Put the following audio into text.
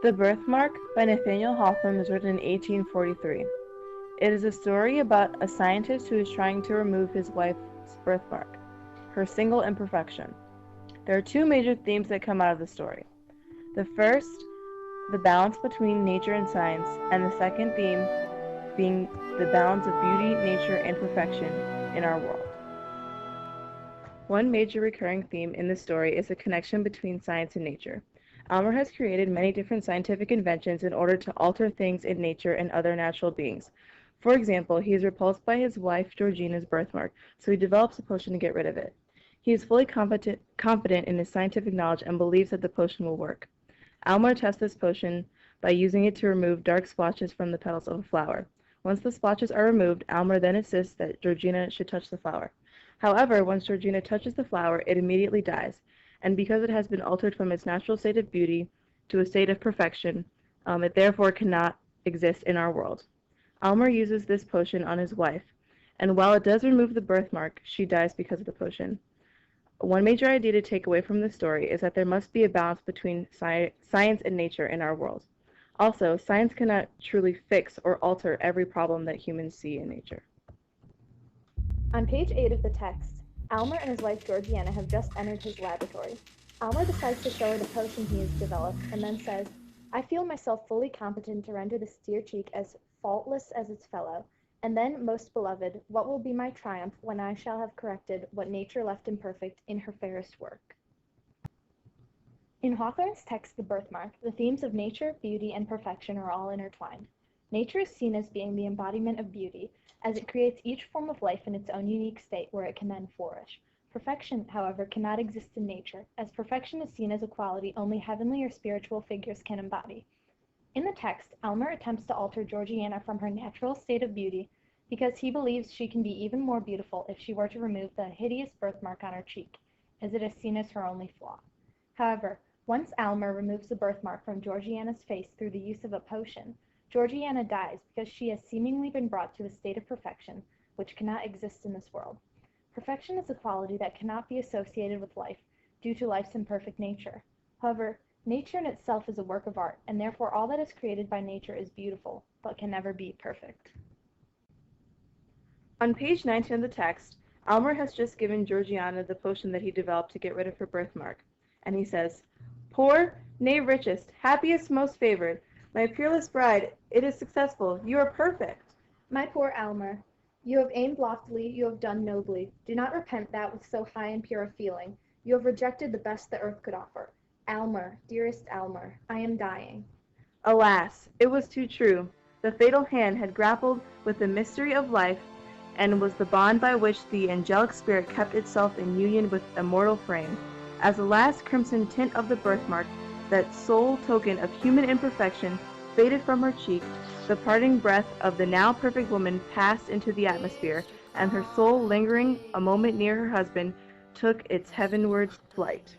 The Birthmark by Nathaniel Hawthorne was written in 1843. It is a story about a scientist who is trying to remove his wife's birthmark, her single imperfection. There are two major themes that come out of the story. The first, the balance between nature and science, and the second theme being the balance of beauty, nature, and perfection in our world. One major recurring theme in the story is the connection between science and nature. Almer has created many different scientific inventions in order to alter things in nature and other natural beings. For example, he is repulsed by his wife Georgina's birthmark, so he develops a potion to get rid of it. He is fully confident in his scientific knowledge and believes that the potion will work. Almer tests this potion by using it to remove dark splotches from the petals of a flower. Once the splotches are removed, Almer then insists that Georgina should touch the flower. However, once Georgina touches the flower, it immediately dies, and because it has been altered from its natural state of beauty to a state of perfection, it therefore cannot exist in our world. Almer uses this potion on his wife, and while it does remove the birthmark, she dies because of the potion. One major idea to take away from this story is that there must be a balance between science and nature in our world. Also, science cannot truly fix or alter every problem that humans see in nature. On page 8 of the text, Almer and his wife Georgiana have just entered his laboratory. Almer decides to show her the potion he has developed and then says, "I feel myself fully competent to render this dear cheek as faultless as its fellow. And then, most beloved, what will be my triumph when I shall have corrected what nature left imperfect in her fairest work?" In Hawthorne's text, The Birthmark, the themes of nature, beauty, and perfection are all intertwined. Nature is seen as being the embodiment of beauty, as it creates each form of life in its own unique state where it can then flourish. Perfection, however, cannot exist in nature, as perfection is seen as a quality only heavenly or spiritual figures can embody. In the text, Almer attempts to alter Georgiana from her natural state of beauty because he believes she can be even more beautiful if she were to remove the hideous birthmark on her cheek, as it is seen as her only flaw. However, once Almer removes the birthmark from Georgiana's face through the use of a potion, Georgiana dies because she has seemingly been brought to a state of perfection which cannot exist in this world. Perfection is a quality that cannot be associated with life due to life's imperfect nature. However, nature in itself is a work of art, and therefore all that is created by nature is beautiful, but can never be perfect. On page 19 of the text, Almer has just given Georgiana the potion that he developed to get rid of her birthmark, and he says, "Poor, nay richest, happiest, most favored, my peerless bride, it is successful, you are perfect." My poor Almer, you have aimed loftily, you have done nobly. Do not repent that with so high and pure a feeling. You have rejected the best the earth could offer. Almer, dearest Almer, I am dying. Alas, it was too true. The fatal hand had grappled with the mystery of life, and was the bond by which the angelic spirit kept itself in union with a mortal frame. As the last crimson tint of the birthmark, that sole token of human imperfection, faded from her cheek, the parting breath of the now perfect woman passed into the atmosphere, and her soul, lingering a moment near her husband, took its heavenward flight.